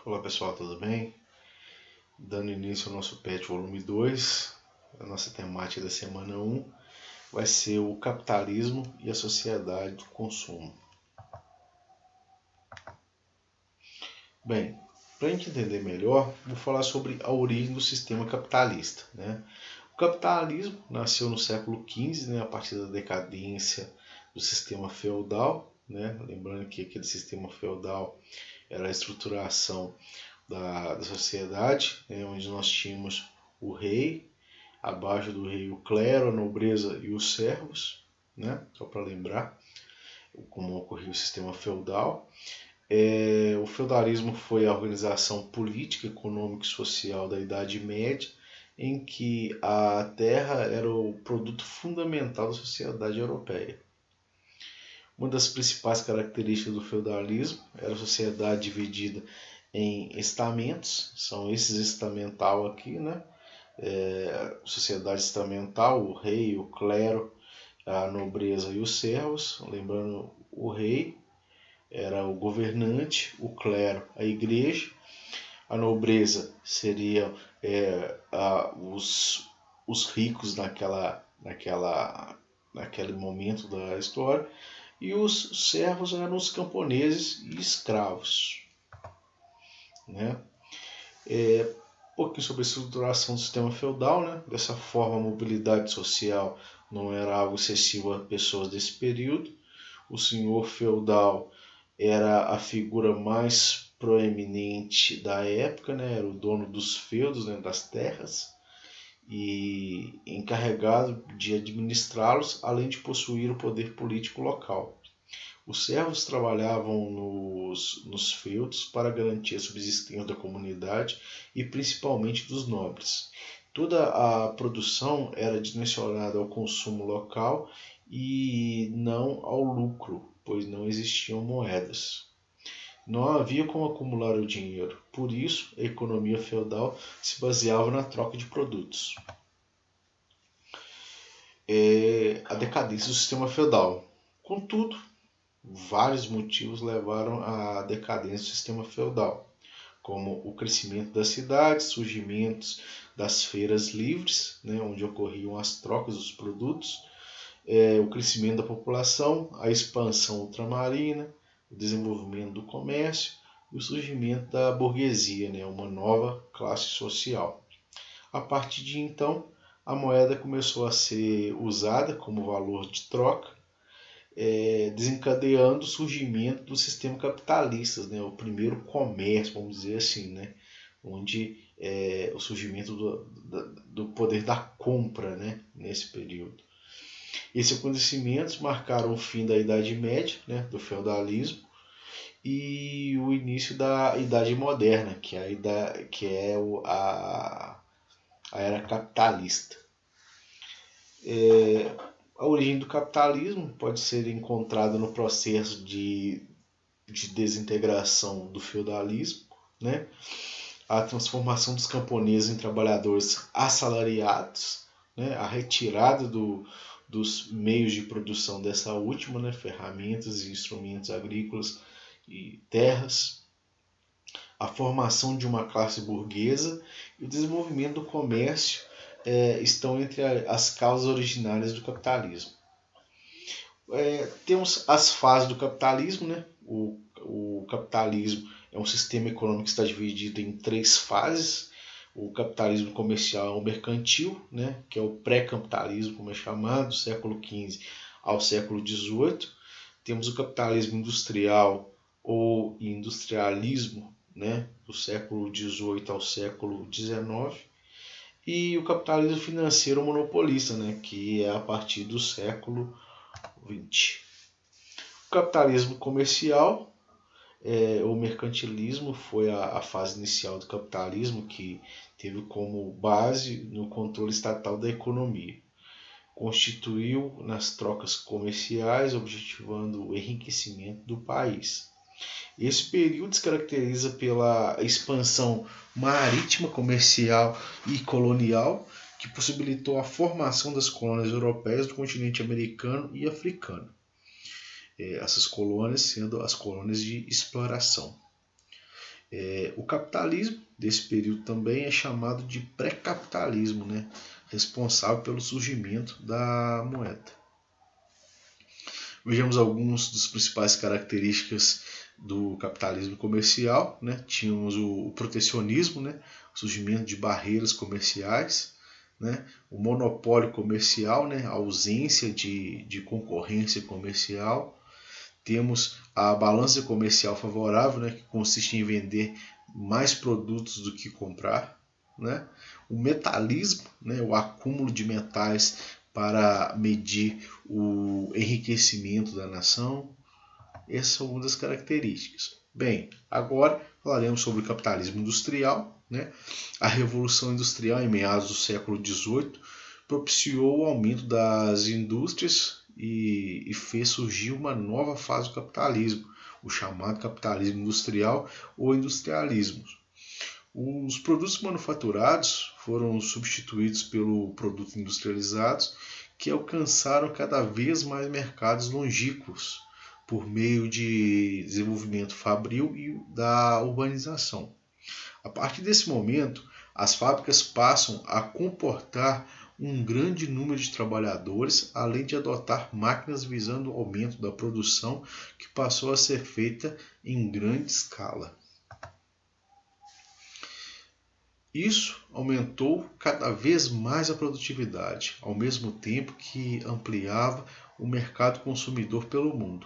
Olá pessoal, tudo bem? Dando início ao nosso PET volume 2, a nossa temática da semana 1 vai ser o capitalismo e a sociedade do consumo. Bem, para a gente entender melhor, vou falar sobre a origem do sistema capitalista. O capitalismo nasceu no século XV, a partir da decadência do sistema feudal. Lembrando que aquele sistema feudal era a estruturação da sociedade, onde nós tínhamos o rei, abaixo do rei o clero, a nobreza e os servos, só para lembrar como ocorria o sistema feudal. O feudalismo foi a organização política, econômica e social da Idade Média, em que a terra era o produto fundamental da sociedade europeia. Uma das principais características do feudalismo era a sociedade dividida em estamentos, são esses estamental aqui, sociedade estamental, o rei, o clero, a nobreza e os servos. Lembrando, o rei era o governante, o clero a igreja, a nobreza seria os ricos naquele momento da história, e os servos eram os camponeses e escravos. Um pouquinho sobre a estruturação do sistema feudal. Dessa forma, a mobilidade social não era algo excessivo a pessoas desse período. O senhor feudal era a figura mais proeminente da época, era o dono dos feudos, das terras, e encarregado de administrá-los, além de possuir o poder político local. Os servos trabalhavam nos feudos para garantir a subsistência da comunidade e principalmente dos nobres. Toda a produção era direcionada ao consumo local e não ao lucro, pois não existiam moedas. Não havia como acumular o dinheiro, por isso a economia feudal se baseava na troca de produtos. A decadência do sistema feudal. Contudo, vários motivos levaram à decadência do sistema feudal, como o crescimento das cidades, surgimento das feiras livres, onde ocorriam as trocas dos produtos, o crescimento da população, a expansão ultramarina, o desenvolvimento do comércio e o surgimento da burguesia, uma nova classe social. A partir de então, a moeda começou a ser usada como valor de troca, desencadeando o surgimento do sistema capitalista, o primeiro comércio, vamos dizer assim, onde o surgimento do poder da compra, nesse período. Esses acontecimentos marcaram o fim da Idade Média, do feudalismo, e o início da Idade Moderna, que é a era capitalista. A origem do capitalismo pode ser encontrada no processo de desintegração do feudalismo, a transformação dos camponeses em trabalhadores assalariados, a retirada dos meios de produção dessa última, ferramentas e instrumentos agrícolas e terras, a formação de uma classe burguesa e o desenvolvimento do comércio estão entre as causas originárias do capitalismo. Temos as fases do capitalismo. O capitalismo é um sistema econômico que está dividido em 3 fases. O capitalismo comercial é o mercantil, que é o pré-capitalismo, como é chamado, do século XV ao século XVIII. Temos o capitalismo industrial ou industrialismo, do século XVIII ao século XIX. E o capitalismo financeiro monopolista, que é a partir do século XX. O capitalismo comercial, o mercantilismo, foi a fase inicial do capitalismo, que teve como base no controle estatal da economia. Constituiu nas trocas comerciais, objetivando o enriquecimento do país. Esse período se caracteriza pela expansão marítima, comercial e colonial, que possibilitou a formação das colônias europeias do continente americano e africano. Essas colônias sendo as colônias de exploração. O capitalismo desse período também é chamado de pré-capitalismo, né? Responsável pelo surgimento da moeda. Vejamos algumas das principais características do capitalismo comercial, né? Tínhamos o protecionismo, né? O surgimento de barreiras comerciais, né? O monopólio comercial, né? A ausência de concorrência comercial. Temos a balança comercial favorável, né? Que consiste em vender mais produtos do que comprar, né? O metalismo, né? O acúmulo de metais para medir o enriquecimento da nação. Essas são uma das características. Bem, agora falaremos sobre o capitalismo industrial, né? A Revolução Industrial em meados do século XVIII propiciou o aumento das indústrias e fez surgir uma nova fase do capitalismo, o chamado capitalismo industrial ou industrialismo. Os produtos manufaturados foram substituídos pelo produto industrializados, que alcançaram cada vez mais mercados longínquos por meio de desenvolvimento fabril e da urbanização. A partir desse momento, as fábricas passam a comportar um grande número de trabalhadores, além de adotar máquinas visando o aumento da produção, que passou a ser feita em grande escala. Isso aumentou cada vez mais a produtividade, ao mesmo tempo que ampliava o mercado consumidor pelo mundo.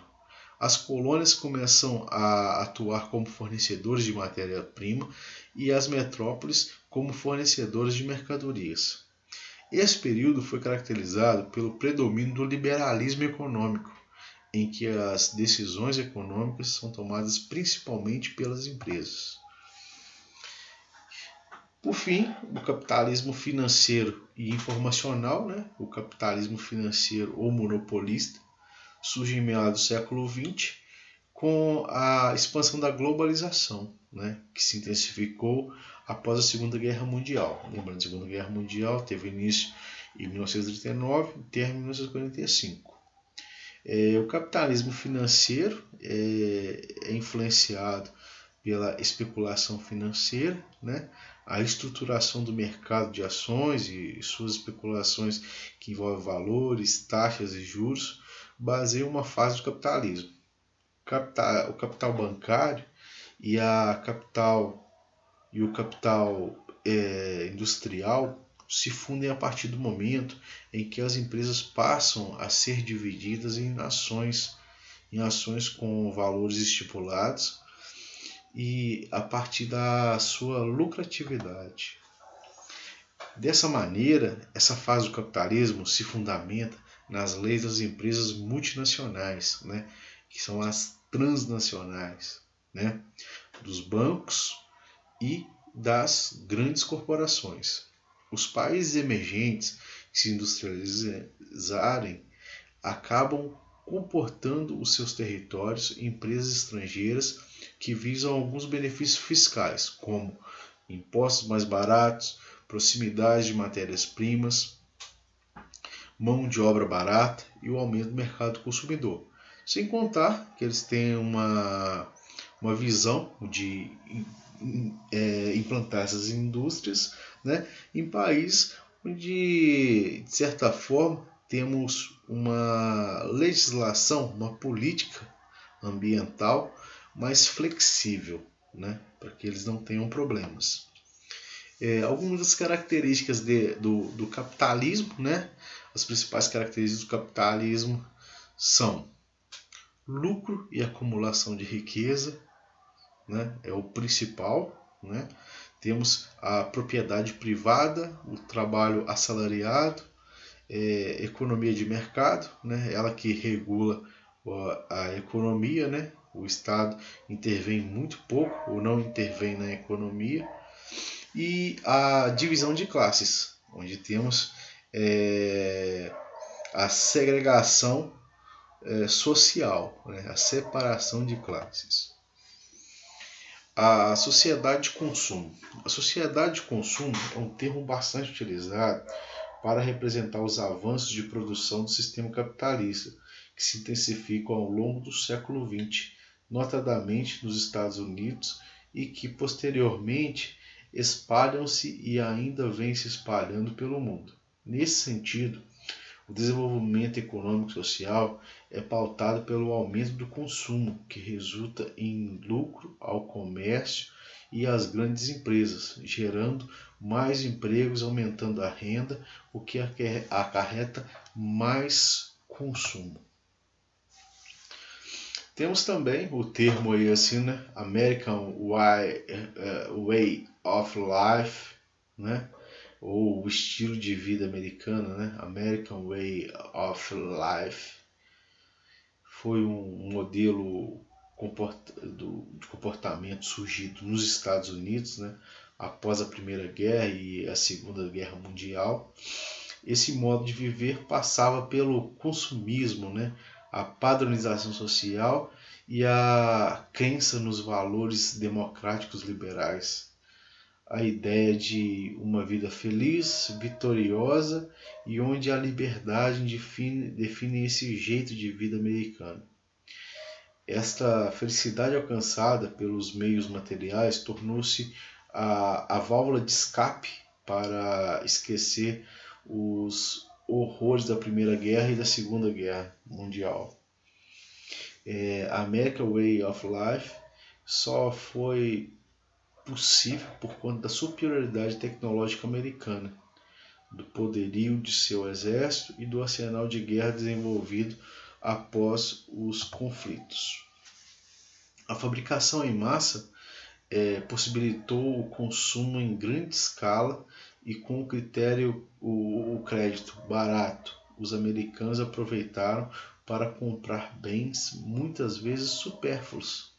As colônias começam a atuar como fornecedores de matéria-prima e as metrópoles como fornecedores de mercadorias. Esse período foi caracterizado pelo predomínio do liberalismo econômico, em que as decisões econômicas são tomadas principalmente pelas empresas. Por fim, o capitalismo financeiro e informacional, né? O capitalismo financeiro ou monopolista, surge em meados do século XX com a expansão da globalização, né? Que se intensificou após a Segunda Guerra Mundial. Lembrando, a Segunda Guerra Mundial teve início em 1939 e termina em 1945. O capitalismo financeiro é influenciado pela especulação financeira, né? A estruturação do mercado de ações e suas especulações que envolvem valores, taxas e juros, baseiam uma fase do capitalismo. O capital bancário e o capital industrial se fundem a partir do momento em que as empresas passam a ser divididas em ações com valores estipulados e a partir da sua lucratividade. Dessa maneira, essa fase do capitalismo se fundamenta nas leis das empresas multinacionais, né, que são as transnacionais, né, dos bancos e das grandes corporações. Os países emergentes que se industrializarem acabam comportando os seus territórios em empresas estrangeiras que visam alguns benefícios fiscais, como impostos mais baratos, proximidade de matérias-primas, mão de obra barata e o aumento do mercado consumidor. Sem contar que eles têm uma visão de implantar essas indústrias, né, em países onde, de certa forma, temos uma legislação, uma política ambiental mais flexível, né, para que eles não tenham problemas. Algumas das características do capitalismo, né, as principais características do capitalismo são lucro e acumulação de riqueza, né, é o principal, né? Temos a propriedade privada, o trabalho assalariado, economia de mercado, né, ela que regula a economia, né? O Estado intervém muito pouco ou não intervém na economia, e a divisão de classes, onde temos a segregação social, né? A separação de classes. A sociedade de consumo. A sociedade de consumo é um termo bastante utilizado para representar os avanços de produção do sistema capitalista, que se intensificam ao longo do século XX, notadamente nos Estados Unidos e que posteriormente espalham-se e ainda vêm se espalhando pelo mundo. Nesse sentido, o desenvolvimento econômico e social é pautado pelo aumento do consumo, que resulta em lucro ao comércio e às grandes empresas, gerando mais empregos, aumentando a renda, o que acarreta mais consumo. Temos também o termo aí assim, né? American Way of Life, né? Ou o estilo de vida americano, né? American Way of Life. Foi um modelo de comportamento surgido nos Estados Unidos, né? Após a Primeira Guerra e a Segunda Guerra Mundial. Esse modo de viver passava pelo consumismo, né? A padronização social e a crença nos valores democráticos liberais. A ideia de uma vida feliz, vitoriosa e onde a liberdade define esse jeito de vida americano. Esta felicidade alcançada pelos meios materiais tornou-se a válvula de escape para esquecer os horrores da Primeira Guerra e da Segunda Guerra Mundial. A American Way of Life só foi possível por conta da superioridade tecnológica americana, do poderio de seu exército e do arsenal de guerra desenvolvido após os conflitos. A fabricação em massa possibilitou o consumo em grande escala e com o critério o crédito barato. Os americanos aproveitaram para comprar bens muitas vezes supérfluos,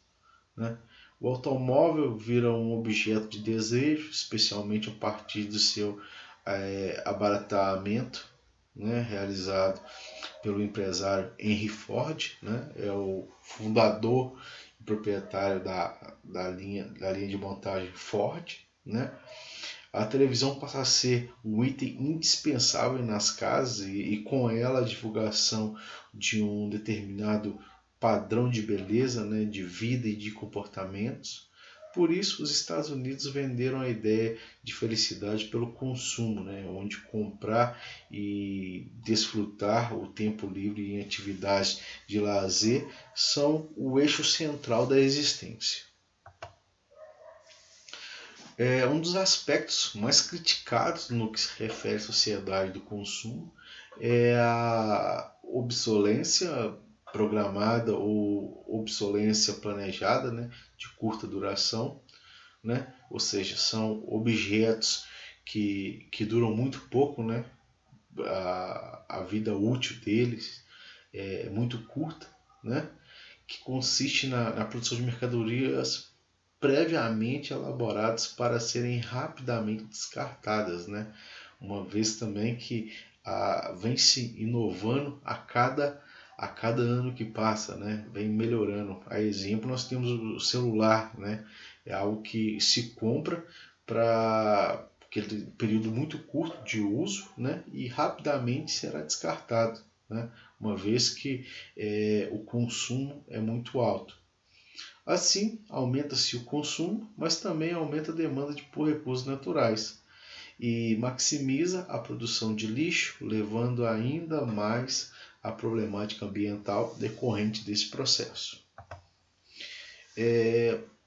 né? O automóvel vira um objeto de desejo, especialmente a partir do seu abaratamento, né, realizado pelo empresário Henry Ford, né, é o fundador e proprietário da linha de montagem Ford. Né. A televisão passa a ser um item indispensável nas casas e com ela a divulgação de um determinado padrão de beleza, né, de vida e de comportamentos. Por isso, os Estados Unidos venderam a ideia de felicidade pelo consumo, né, onde comprar e desfrutar o tempo livre em atividades de lazer são o eixo central da existência. Um dos aspectos mais criticados no que se refere à sociedade do consumo é a obsolência programada ou obsolência planejada, né, de curta duração, né? Ou seja, são objetos que duram muito pouco, né? A vida útil deles é muito curta, né? Que consiste na produção de mercadorias previamente elaboradas para serem rapidamente descartadas, né? Uma vez também que vem se inovando a cada ano que passa, né? Vem melhorando. A exemplo, nós temos o celular, né? É algo que se compra para aquele período muito curto de uso, né? E rapidamente será descartado, né? Uma vez que o consumo é muito alto. Assim, aumenta-se o consumo, mas também aumenta a demanda por recursos naturais e maximiza a produção de lixo, levando ainda mais à problemática ambiental decorrente desse processo.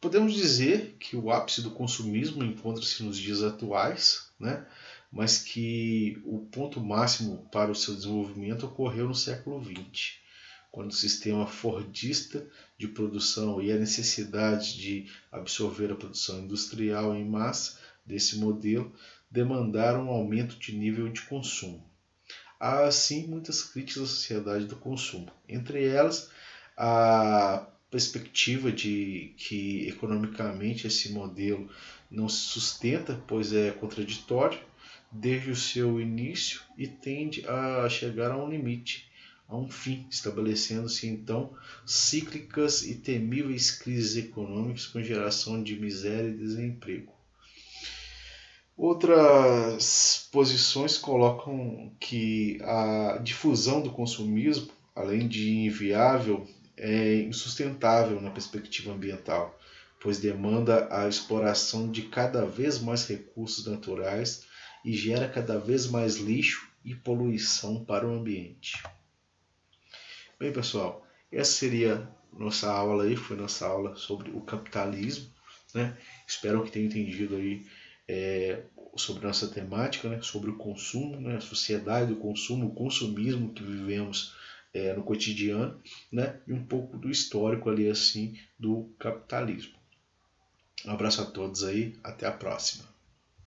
Podemos dizer que o ápice do consumismo encontra-se nos dias atuais, né? Mas que o ponto máximo para o seu desenvolvimento ocorreu no século XX, quando o sistema fordista de produção e a necessidade de absorver a produção industrial em massa desse modelo demandaram um aumento de nível de consumo. Há, assim, muitas críticas à sociedade do consumo, entre elas a perspectiva de que economicamente esse modelo não se sustenta, pois é contraditório desde o seu início e tende a chegar a um limite, a um fim, estabelecendo-se então cíclicas e temíveis crises econômicas com geração de miséria e desemprego. Outras posições colocam que a difusão do consumismo, além de inviável, é insustentável na perspectiva ambiental, pois demanda a exploração de cada vez mais recursos naturais e gera cada vez mais lixo e poluição para o ambiente. Bem, pessoal, essa seria nossa aula aí, foi nossa aula sobre o capitalismo, né? Espero que tenham entendido aí sobre nossa temática, né? Sobre o consumo, né? A sociedade do consumo, o consumismo que vivemos no cotidiano, né? E um pouco do histórico ali assim do capitalismo. Um abraço a todos aí, até a próxima.